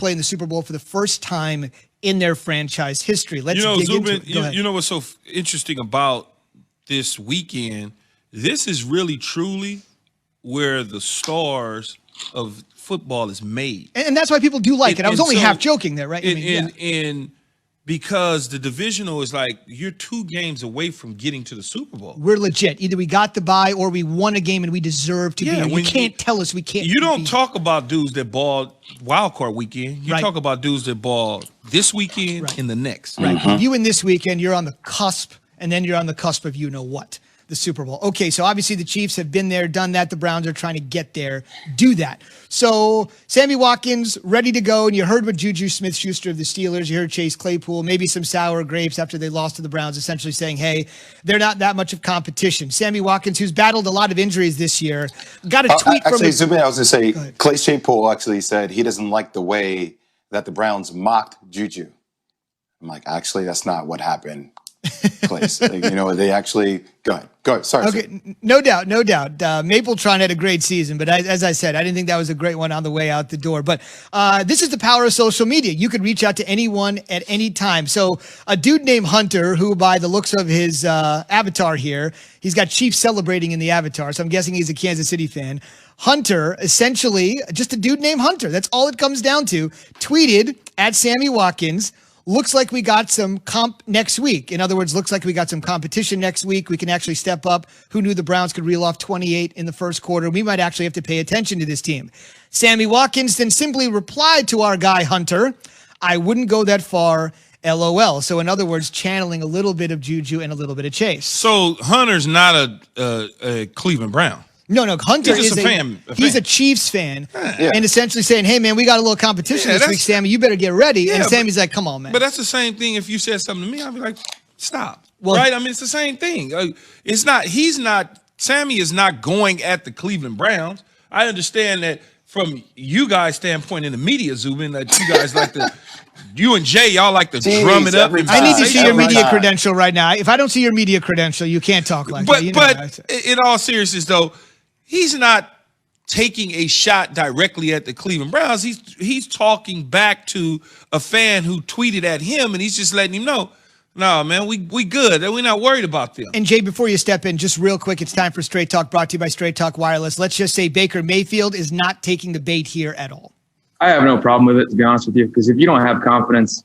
play in the Super Bowl for the first time in their franchise history. Let's dig Zubin, into it. you know what's so interesting about this weekend? This is really, truly where the stars of football is made. And that's why people do like it. I was only half joking there, right? And because the divisional is like, you're 2 games away from getting to the Super Bowl. We're legit. Either we got the bye or we won a game and we deserve to be here. You can't tell us we can't. You don't talk about dudes that ball wild card weekend. You talk about dudes that ball this weekend and the next. Right. If you win this weekend, you're on the cusp, and then you're on the cusp of what? The Super Bowl. Okay, so obviously the Chiefs have been there, done that. The Browns are trying to get there, do that. So Sammy Watkins ready to go, and you heard what Juju Smith-Schuster of the Steelers, you heard Chase Claypool, maybe some sour grapes after they lost to the Browns, essentially saying, hey, they're not that much of competition. Sammy Watkins, who's battled a lot of injuries this year, got a tweet from... Zubin, I was going to say, Clay Claypool actually said he doesn't like the way that the Browns mocked Juju. I'm like, actually, that's not what happened. Place. They actually go ahead. Sorry. Okay, no doubt. Mapletron had a great season, but as I said, I didn't think that was a great one on the way out the door. But this is the power of social media. You could reach out to anyone at any time. So a dude named Hunter, who by the looks of his avatar here, he's got Chiefs celebrating in the avatar. So I'm guessing he's a Kansas City fan. Hunter, essentially just a dude named Hunter. That's all it comes down to. Tweeted at Sammy Watkins. Looks like we got some comp next week. In other words, looks like we got some competition next week. We can actually step up. Who knew the Browns could reel off 28 in the first quarter? We might actually have to pay attention to this team. Sammy Watkins then simply replied to our guy Hunter, I wouldn't go that far, LOL. So in other words, channeling a little bit of Juju and a little bit of Chase. So Hunter's not a Cleveland Brown. No, Hunter is a fan. He's a Chiefs fan, and essentially saying, hey, man, we got a little competition this week, Sammy. You better get ready. And Sammy's like, come on, man. But that's the same thing if you said something to me. I'd be like, stop. Right? I mean, it's the same thing. Sammy is not going at the Cleveland Browns. I understand that from you guys' standpoint in the media, Zubin, that you guys like to... You and Jay, y'all like to drum it up. I need to see your media credential right now. If I don't see your media credential, you can't talk like that. But in all seriousness, though, he's not taking a shot directly at the Cleveland Browns. He's talking back to a fan who tweeted at him, and he's just letting him know, no, man, we good. We're not worried about them. And Jay, before you step in, just real quick, it's time for Straight Talk, brought to you by Straight Talk Wireless. Let's just say Baker Mayfield is not taking the bait here at all. I have no problem with it, to be honest with you, because if you don't have confidence,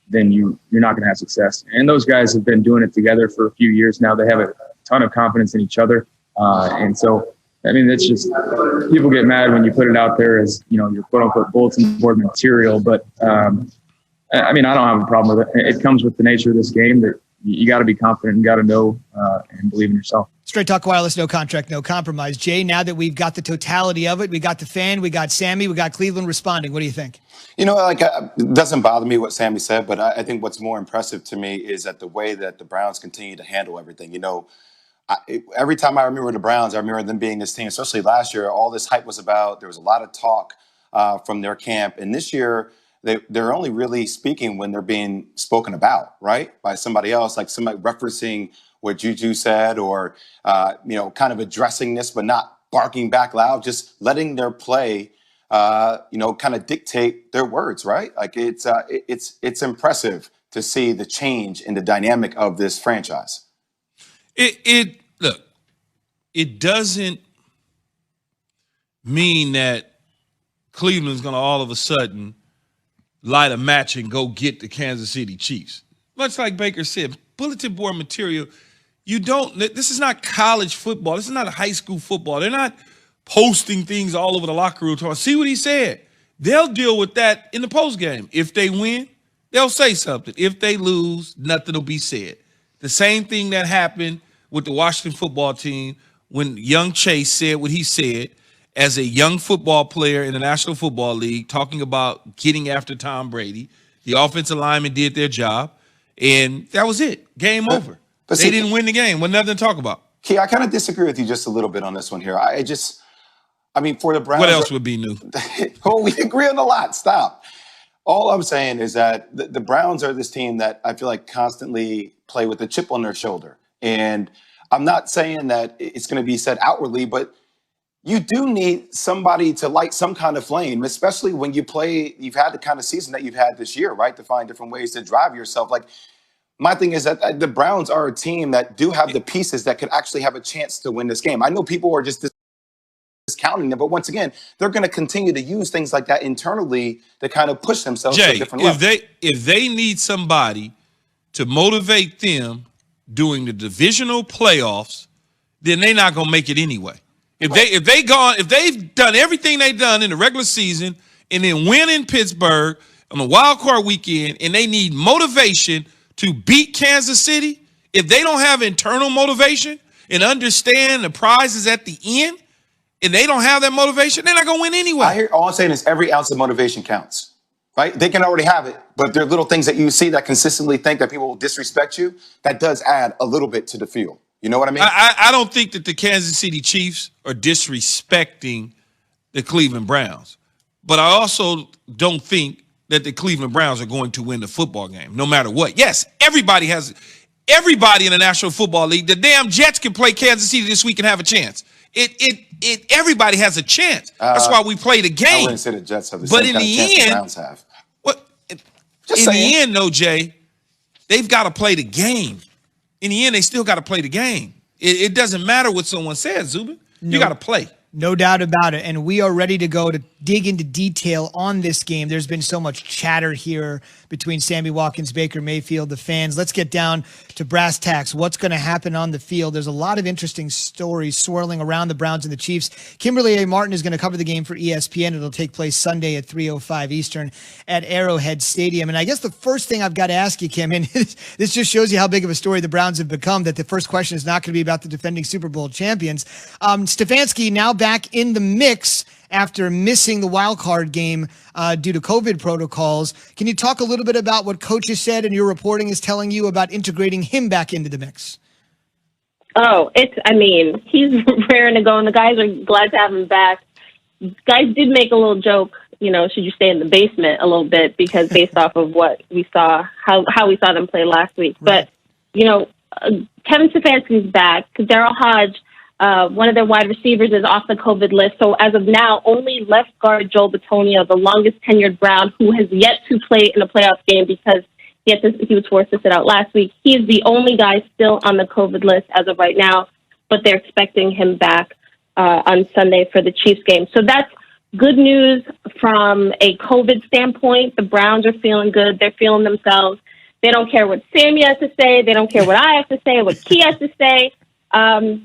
then you're not going to have success. And those guys have been doing it together for a few years now. They have a ton of confidence in each other. And so, I mean, it's just, people get mad when you put it out there as, your quote unquote bulletin board material. But I mean, I don't have a problem with it. It comes with the nature of this game that you got to be confident and got to know and believe in yourself. Straight Talk Wireless, no contract, no compromise. Jay, now that we've got the totality of it, we got the fan, we got Sammy, we got Cleveland responding. What do you think? It doesn't bother me what Sammy said, but I think what's more impressive to me is that the way that the Browns continue to handle everything. Every time I remember the Browns, I remember them being this team, especially last year, all this hype was about. There was a lot of talk from their camp. And this year, they're only really speaking when they're being spoken about, right, by somebody else, like somebody referencing what Juju said or, kind of addressing this, but not barking back loud, just letting their play, kind of dictate their words, right? Like it's impressive to see the change in the dynamic of this franchise. Look, it doesn't mean that Cleveland's going to all of a sudden light a match and go get the Kansas City Chiefs. Much like Baker said, bulletin board material, this is not college football. This is not a high school football. They're not posting things all over the locker room. See what he said. They'll deal with that in the postgame. If they win, they'll say something. If they lose, nothing will be said. The same thing that happened with the Washington football team when young Chase said what he said as a young football player in the National Football League, talking about getting after Tom Brady. The offensive linemen did their job, and that was it. Game over. But they didn't win the game. Well, nothing to talk about. Key, I kind of disagree with you just a little bit on this one here. For the Browns. What else would be new? Oh, we agree on a lot. Stop. All I'm saying is that the Browns are this team that I feel like constantly play with a chip on their shoulder. And I'm not saying that it's going to be said outwardly, but you do need somebody to light some kind of flame, especially when you've had the kind of season that you've had this year, right? To find different ways to drive yourself. Like, my thing is that the Browns are a team that do have the pieces that could actually have a chance to win this game. I know people are just discounting them, but once again, they're going to continue to use things like that internally to kind of push themselves to a Jay, different level. if they need somebody to motivate them during the divisional playoffs, then they're not gonna make it anyway. If they've done everything they've done in the regular season and then win in Pittsburgh on a wild card weekend, and they need motivation to beat Kansas City, if they don't have internal motivation and understand the prize is at the end, and they don't have that motivation, they're not gonna win anyway. I hear all I'm saying is every ounce of motivation counts. Right? They can already have it, but there are little things that you see that consistently think that people will disrespect you. That does add a little bit to the feel. You know what I mean? I don't think that the Kansas City Chiefs are disrespecting the Cleveland Browns, but I also don't think that the Cleveland Browns are going to win the football game, no matter what. Yes, everybody in the National Football League. The damn Jets can play Kansas City this week and have a chance. Everybody has a chance. That's why we play the game. I wouldn't say the Jets have the same kind of chance the Browns have. The end, though, Jay, they've got to play the game. In the end, they still got to play the game. It doesn't matter what someone says, Zubin. You got to play. No doubt about it. And we are ready to go to dig into detail on this game. There's been so much chatter here between Sammy Watkins, Baker Mayfield, the fans. Let's get down to brass tacks. What's going to happen on the field? There's a lot of interesting stories swirling around the Browns and the Chiefs. Kimberly A. Martin is going to cover the game for ESPN. It'll take place Sunday at 3:05 Eastern at Arrowhead Stadium. And I guess the first thing I've got to ask you, Kim, and this just shows you how big of a story the Browns have become, that the first question is not going to be about the defending Super Bowl champions. Stefanski now back in the mix after missing the wild card game due to COVID protocols. Can you talk a little bit about what coaches said and your reporting is telling you about integrating him back into the mix? Oh, he's raring to go, and the guys are glad to have him back. Guys did make a little joke, should you stay in the basement a little bit, because based off of what we saw, how we saw them play last week. Right. But, Kevin Stefanski's back. Daryl Hodge, one of their wide receivers, is off the COVID list. So as of now, only left guard Joel Bitonio, the longest tenured Brown, who has yet to play in a playoff game because he was forced to sit out last week. He is the only guy still on the COVID list as of right now, but they're expecting him back on Sunday for the Chiefs game. So that's good news from a COVID standpoint. The Browns are feeling good. They're feeling themselves. They don't care what Sammy has to say. They don't care what I have to say, what Key has to say.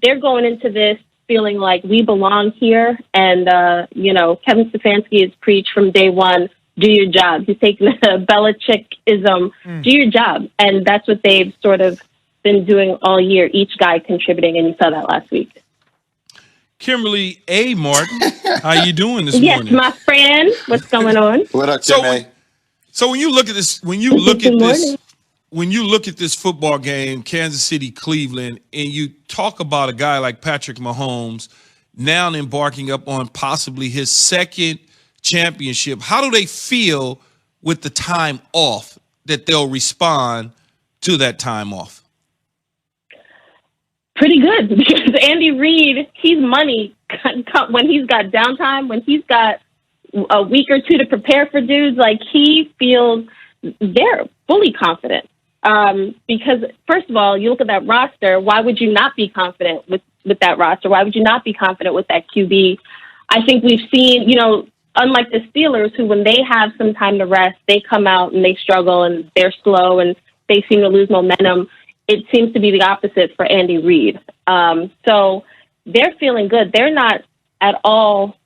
They're going into this feeling like we belong here. And, Kevin Stefanski has preached from day one, do your job. He's taking the Belichick-ism, do your job. And that's what they've sort of been doing all year, each guy contributing, and you saw that last week. Kimberly A. Martin, how you doing this morning? Yes, my friend. What's going on? What up, Kim? So when you look at this, when you look at this football game, Kansas City, Cleveland, and you talk about a guy like Patrick Mahomes now embarking up on possibly his second championship, how do they feel with the time off, that they'll respond to that time off? Pretty good, because Andy Reid, he's money when he's got downtime, when he's got a week or two to prepare for dudes. Like, he feels they're fully confident. Because, first of all, you look at that roster, why would you not be confident with that roster? Why would you not be confident with that QB? I think we've seen, unlike the Steelers, who when they have some time to rest, they come out and they struggle and they're slow and they seem to lose momentum. It seems to be the opposite for Andy Reid. So they're feeling good. They're not at all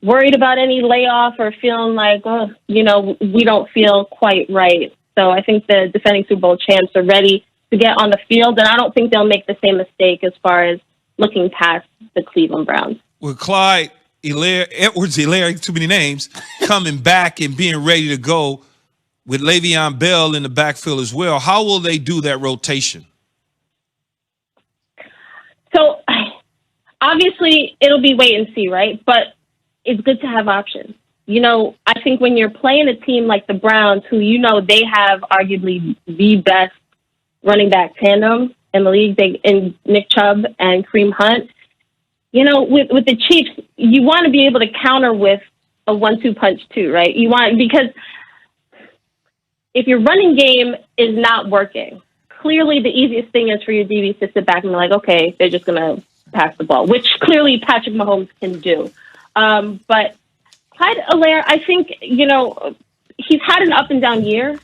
worried about any layoff or feeling like, we don't feel quite right. So I think the defending Super Bowl champs are ready to get on the field, and I don't think they'll make the same mistake as far as looking past the Cleveland Browns. With Clyde Edwards-Helaire, too many names, coming back and being ready to go with Le'Veon Bell in the backfield as well, how will they do that rotation? So obviously it'll be wait and see, right? But it's good to have options. I think when you're playing a team like the Browns, who they have arguably the best running back tandem in the league, in Nick Chubb and Kareem Hunt, with the Chiefs, you want to be able to counter with a 1-2 punch too, right? Because if your running game is not working, clearly the easiest thing is for your DBs to sit back and be like, okay, they're just going to pass the ball, which clearly Patrick Mahomes can do. But Clyde Allaire, I think, he's had an up and down year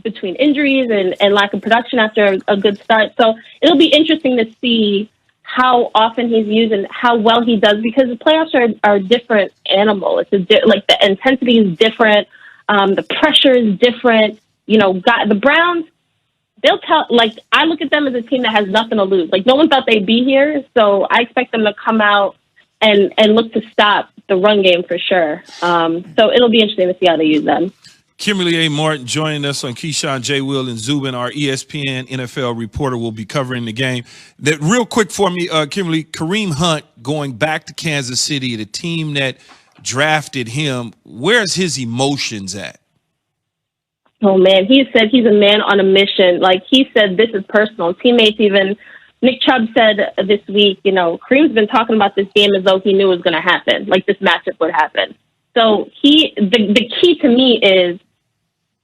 between injuries and lack of production after a good start. So it'll be interesting to see how often he's used and how well he does, because the playoffs are a different animal. It's the intensity is different. The pressure is different. The Browns, they'll tell, I look at them as a team that has nothing to lose. No one thought they'd be here. So I expect them to come out and look to stop the run game for sure. So it'll be interesting to see how they use them. Kimberly A. Martin joining us on Keyshawn, J. Will, and Zubin. Our ESPN NFL reporter will be covering the game. Real quick for me, Kimberly, Kareem Hunt going back to Kansas City, the team that drafted him. Where's his emotions at? Oh, man, he said he's a man on a mission. He said this is personal. Teammates even, Nick Chubb said this week, Kareem's been talking about this game as though he knew it was going to happen, this matchup would happen. So the key to me is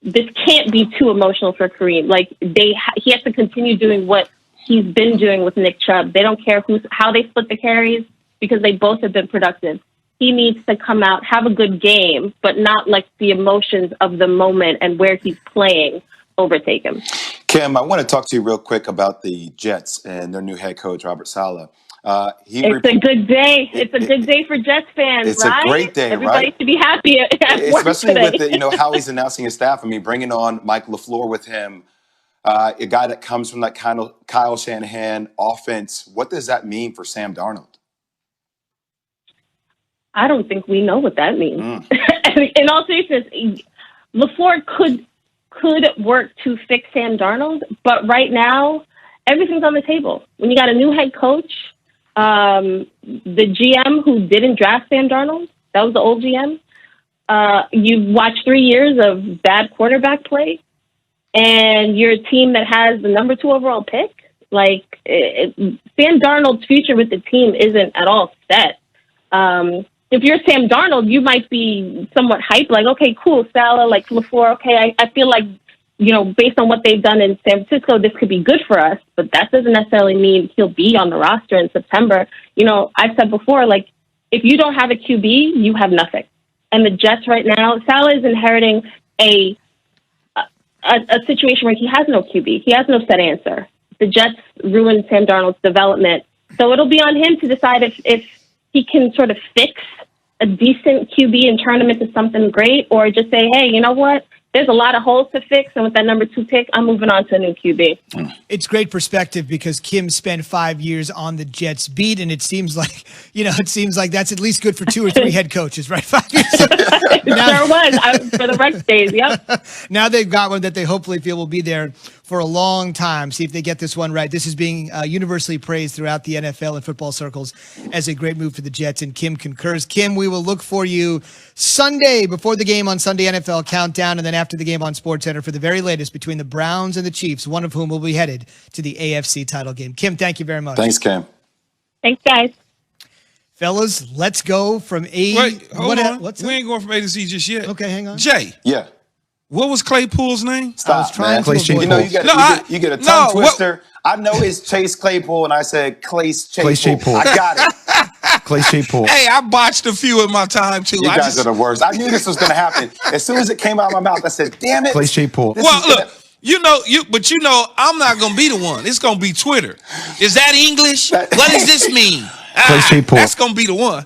this can't be too emotional for Kareem. He has to continue doing what he's been doing with Nick Chubb. They don't care how they split the carries because they both have been productive. He needs to come out, have a good game, but not the emotions of the moment and where he's playing overtake him. Kim, I want to talk to you real quick about the Jets and their new head coach, Robert Saleh. It's a good day. It's a good day for Jets fans, it's right? It's a great day, Everybody right? should be happy at work especially today. with how he's announcing his staff. Bringing on Mike LaFleur with him, a guy that comes from that kind of Kyle Shanahan offense. What does that mean for Sam Darnold? I don't think we know what that means. In all seriousness, LaFleur could work to fix Sam Darnold, but right now everything's on the table. When you got a new head coach, the GM who didn't draft Sam Darnold, that was the old GM. You've watched 3 years of bad quarterback play, and you're a team that has the number 2 overall pick. Sam Darnold's future with the team isn't at all set. If you're Sam Darnold, you might be somewhat hyped, okay, cool, Salah, LaFleur, okay, I feel based on what they've done in San Francisco, this could be good for us, but that doesn't necessarily mean he'll be on the roster in September. I've said before, if you don't have a QB, you have nothing. And the Jets right now, Salah is inheriting a situation where he has no QB. He has no set answer. The Jets ruined Sam Darnold's development. So it'll be on him to decide if he can sort of fix a decent QB and turn him into something great, or just say, hey, you know what? There's a lot of holes to fix, and with that number 2 pick, I'm moving on to a new QB. It's great perspective because Kim spent 5 years on the Jets beat, and it seems like that's at least good for 2 or 3 head coaches, right? 5 years. It sure was for the Rex days. Yep. Now they've got one that they hopefully feel will be there for a long time. See if they get this one right. This is being universally praised throughout the NFL and football circles as a great move for the Jets, and Kim concurs. Kim, we will look for you Sunday before the game on Sunday NFL Countdown, and then after the game on SportsCenter for the very latest between the Browns and the Chiefs, one of whom will be headed to the AFC title game. Kim, thank you very much. Thanks, Kim. Thanks, guys. Fellas, let's go from A. Wait, hold on. What's we ain't going from A to Z just yet. Okay, hang on. Jay. Yeah. What was Claypool's name? Stop, trying man. to avoid You get a tongue twister. I know it's Chase Claypool, and I said Clace Claypool. I got it. Clay Claypool. Hey, I botched a few in my time too. You guys are the worst. I knew this was going to happen. As soon as it came out of my mouth, I said, "Damn it." Clay Claypool. Well, look, I'm not going to be the one. It's going to be Twitter. Is that English? What does this mean? Clay Claypool. That's going to be the one.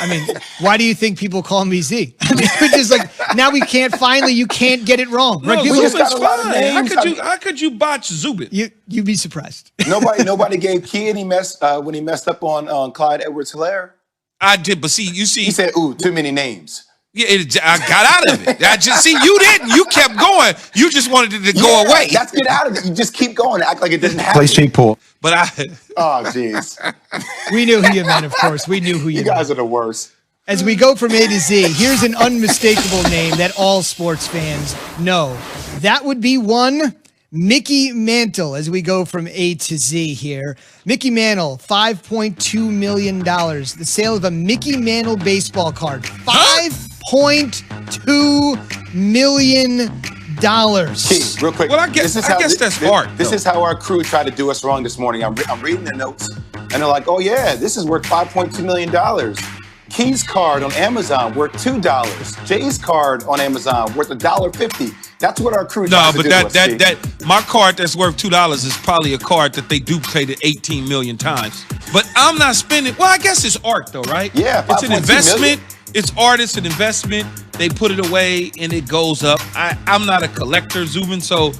I mean, why do you think people call me Z? I mean, it's just now you can't get it wrong. No, Right? just Zubin's got a lot of fine. names. How could you botch Zubin? You'd be surprised. Nobody gave Key any mess when he messed up on Clyde Edwards-Helaire. I did, but see, He said, "Ooh, too many names." Yeah, I got out of it. I just see you didn't. You kept going. You just wanted it to go away. That's get out of it. You just keep going, act like it didn't happen. Clay Claypool. But Oh, jeez. We knew who you meant, of course. We knew who you You meant. guys are the worst. As we go from A to Z, here's an unmistakable name that all sports fans know. That would be one Mickey Mantle, as we go from A to Z here. Mickey Mantle, $5.2 million. The sale of a Mickey Mantle baseball card. $5.2 million. Key, real quick. Well, I guess that's art. This is how our crew tried to do us wrong this morning. I'm reading the notes, and they're like, "Oh yeah, this is worth $5.2 million." Key's card on Amazon worth $2. Jay's card on Amazon worth $1.50. That's what our crew tried to do. No, but my card that's worth $2 is probably a card that they duplicated 18 million times. But I'm not spending. Well, I guess it's art though, right? Yeah, it's an investment. Million. It's art. It's an investment. They put it away and it goes up. I'm not a collector, Zubin, so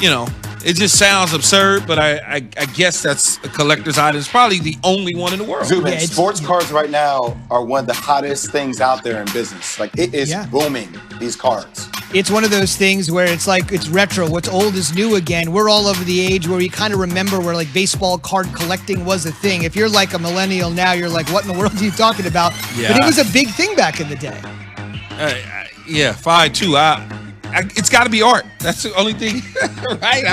it just sounds absurd. But I guess that's a collector's item. It's probably the only one in the world. Zubin, sports cards right now are one of the hottest things out there in business. Like it is booming. These cards. It's one of those things where it's like it's retro. What's old is new again. We're all over the age where we kind of remember where like baseball card collecting was a thing. If you're like a millennial now, you're like, what in the world are you talking about? Yeah. But it was a big thing back in the day. Yeah, 5.2. It's got to be art. That's the only thing, right?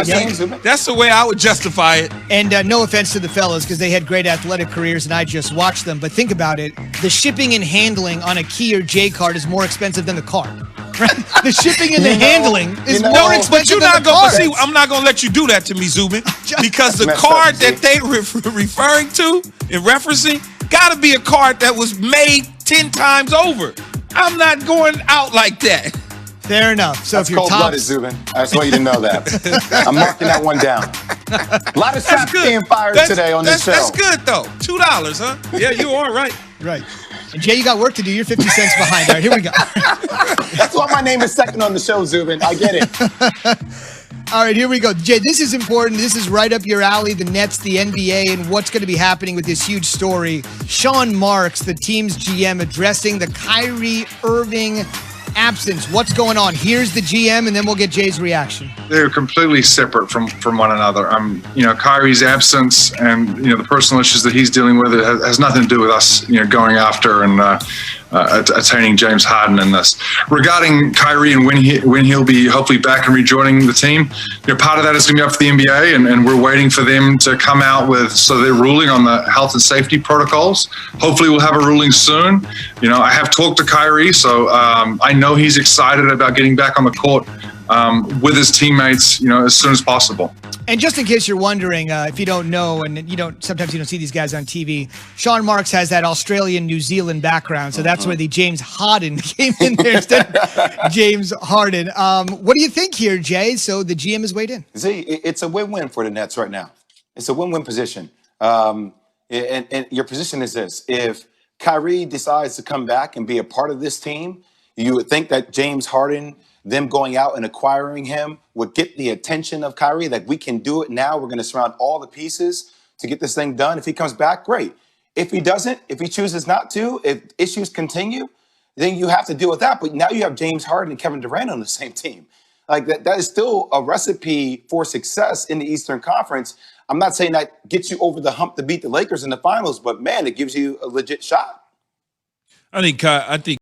That's the way I would justify it. And no offense to the fellas, because they had great athletic careers and I just watched them. But think about it. The shipping and handling on a Key or J card is more expensive than the card. Right? The shipping and the handling is more expensive than the card. See, I'm not going to let you do that to me, Zubin, because the card that they referring to and referencing got to be a card that was made 10 times over. I'm not going out like that. Fair enough. So that's if you're cold-blooded, Zubin. I just want you to know that. I'm marking that one down. A lot of shots being fired today on this show. That's good, though. $2, huh? Yeah, you are right. Right. And Jay, you got work to do. You're 50 cents behind. All right, here we go. That's why my name is second on the show, Zubin. I get it. All right, here we go. Jay, this is important. This is right up your alley, the Nets, the NBA, and what's going to be happening with this huge story. Sean Marks, the team's GM, addressing the Kyrie Irving absence. What's going on? Here's the GM, and then we'll get Jay's reaction. They're completely separate from one another. Kyrie's absence and the personal issues that he's dealing with has nothing to do with us going after and attaining James Harden in this. Regarding Kyrie and when he'll be hopefully back and rejoining the team, part of that is going to be up to the NBA, and we're waiting for them to come out with their ruling on the health and safety protocols. Hopefully we'll have a ruling soon. I have talked to Kyrie, so I know he's excited about getting back on the court with his teammates, as soon as possible. And just in case you're wondering, if you don't know, and sometimes you don't see these guys on TV, Sean Marks has that Australian-New Zealand background, so that's where the James Harden came in there instead of James Harden. What do you think here, Jay? So the GM has weighed in. See, it's a win-win for the Nets right now. It's a win-win position. And your position is this. If Kyrie decides to come back and be a part of this team, you would think that James Harden, them going out and acquiring him, would get the attention of Kyrie. Like, we can do it now. We're going to surround all the pieces to get this thing done. If he comes back, great. If he doesn't, if he chooses not to, if issues continue, then you have to deal with that. But now you have James Harden and Kevin Durant on the same team. Like, that is still a recipe for success in the Eastern Conference. I'm not saying that gets you over the hump to beat the Lakers in the finals, but man, it gives you a legit shot. I think